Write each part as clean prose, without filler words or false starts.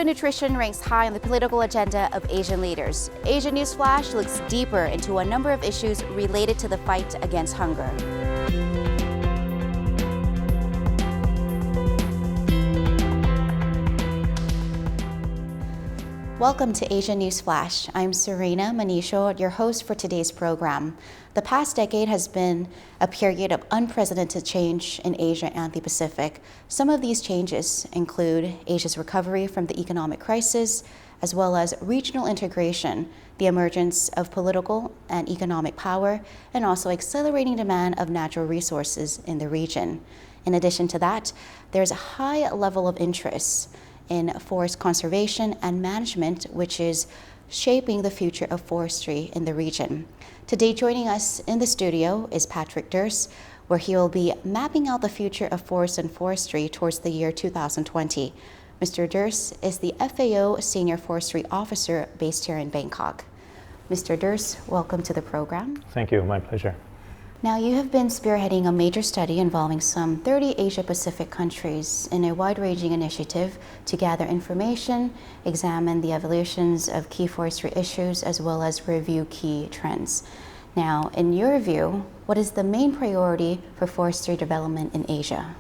nutrition ranks high on the political agenda of Asian leaders. Asia NewsFlash looks deeper into a number of issues related to the fight against hunger. Welcome to Asia NewsFlash. I'm Serena Manisho, your host for today's program. The past decade has been a period of unprecedented change in Asia and the Pacific. Some of these changes include Asia's recovery from the economic crisis, as well as regional integration, the emergence of political and economic power, and also accelerating demand of natural resources in the region. In addition to that, there's a high level of interest in forest conservation and management, which is shaping the future of forestry in the region. Today, joining us in the studio is Patrick Durst, where he will be mapping out the future of forests and forestry towards the year 2020. Mr. Durst is the FAO Senior Forestry Officer based here in Bangkok. Mr. Durst, welcome to the program. Thank you, my pleasure. Now, you have been spearheading a major study involving some 30 Asia-Pacific countries in a wide-ranging initiative to gather information, examine the evolutions of key forestry issues, as well as review key trends. Now, in your view, what is the main priority for forestry development in Asia?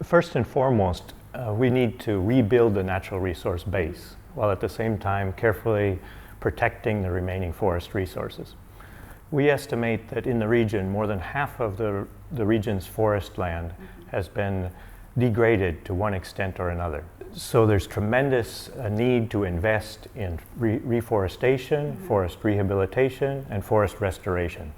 First and foremost, we need to rebuild the natural resource base, while at the same time carefully protecting the remaining forest resources. We estimate that in the region, more than half of the region's forest land has been degraded to one extent or another. So there's tremendous need to invest in reforestation, forest rehabilitation, and forest restoration.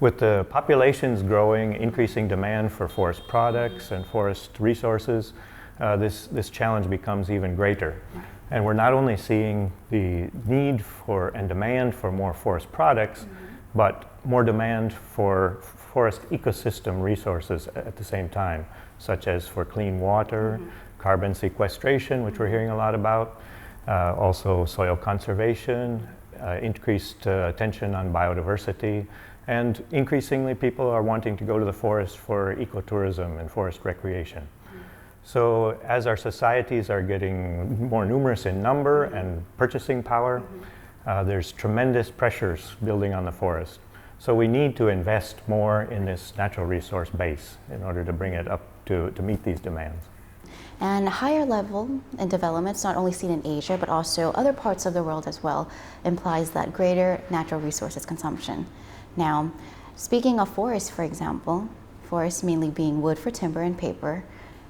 With the populations growing, increasing demand for forest products and forest resources, this challenge becomes even greater. And we're not only seeing the need for and demand for more forest products, but more demand for forest ecosystem resources at the same time, such as for clean water, carbon sequestration, which we're hearing a lot about, also soil conservation, increased attention on biodiversity, and increasingly people are wanting to go to the forest for ecotourism and forest recreation. So as our societies are getting more numerous in number and purchasing power, there's tremendous pressures building on the forest. So we need to invest more in this natural resource base in order to bring it up to meet these demands. And higher level in developments, not only seen in Asia, but also other parts of the world as well, implies that greater natural resources consumption. Now, speaking of forests, for example, forests mainly being wood for timber and paper,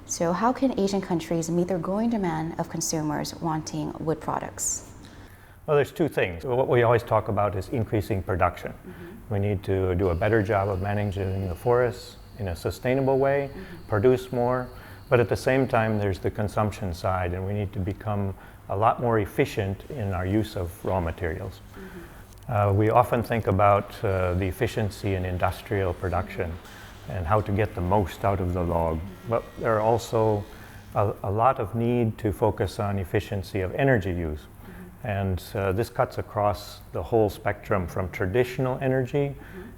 so how can Asian countries meet their growing demand of consumers wanting wood products? Well, there's two things. What we always talk about is increasing production. We need to do a better job of managing the forests in a sustainable way, produce more, but at the same time there's the consumption side, and we need to become a lot more efficient in our use of raw materials. We often think about the efficiency in industrial production and how to get the most out of the log, but there are also a lot of need to focus on efficiency of energy use. And this cuts across the whole spectrum from traditional energy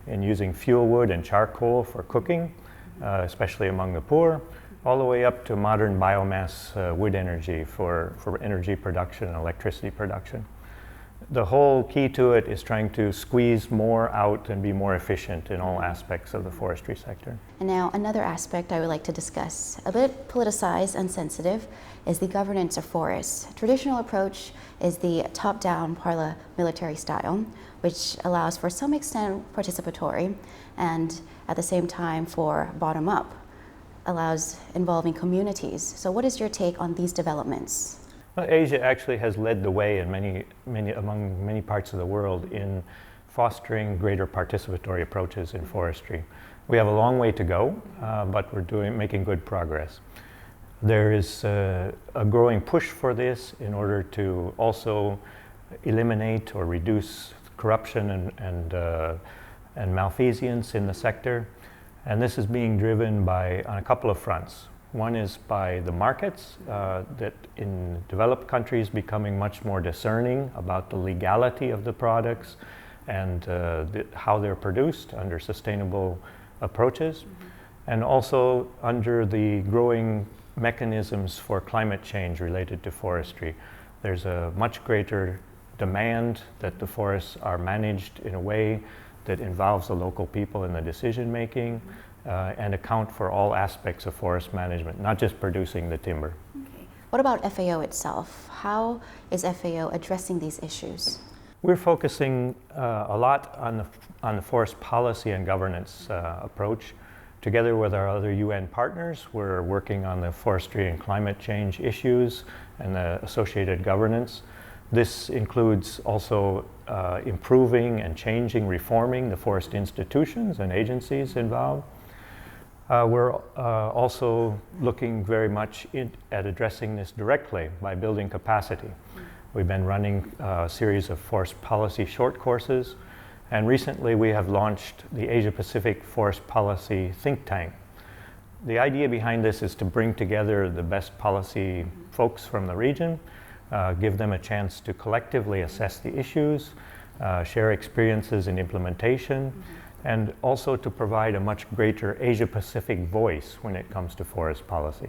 in using fuel wood and charcoal for cooking, especially among the poor, all the way up to modern biomass wood energy for energy production and electricity production. The whole key to it is trying to squeeze more out and be more efficient in all aspects of the forestry sector. And now another aspect I would like to discuss, a bit politicized and sensitive, is the governance of forests. Traditional approach is the top-down paramilitary style, which allows for some extent participatory, and at the same time for bottom-up, allows involving communities. So what is your take on these developments? Well, Asia actually has led the way in among many parts of the world in fostering greater participatory approaches in forestry. We have a long way to go, but we're making good progress. There is a growing push for this in order to also eliminate or reduce corruption and malfeasance in the sector, and this is being driven on a couple of fronts. One is by the markets, that in developed countries becoming much more discerning about the legality of the products and how they're produced under sustainable approaches, and also under the growing mechanisms for climate change related to forestry. There's a much greater demand that the forests are managed in a way that involves the local people in the decision making and account for all aspects of forest management, not just producing the timber. Okay. What about FAO itself? How is FAO addressing these issues? We're focusing a lot on the forest policy and governance approach. Together with our other UN partners, we're working on the forestry and climate change issues and the associated governance. This includes also improving and changing, reforming the forest institutions and agencies involved. We're also looking very much at addressing this directly by building capacity. We've been running a series of forest policy short courses, and recently we have launched the Asia Pacific Forest Policy Think Tank. The idea behind this is to bring together the best policy folks from the region, give them a chance to collectively assess the issues, share experiences in implementation, and also to provide a much greater Asia-Pacific voice when it comes to forest policy.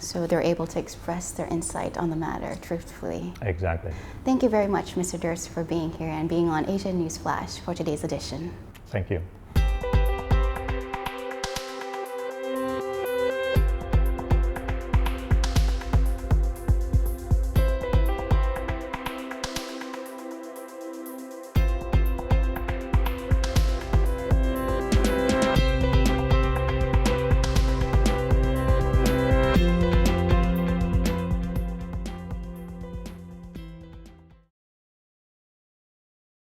So they're able to express their insight on the matter truthfully. Exactly. Thank you very much, Mr. Durst, for being here and being on Asia NewsFlash for today's edition. Thank you.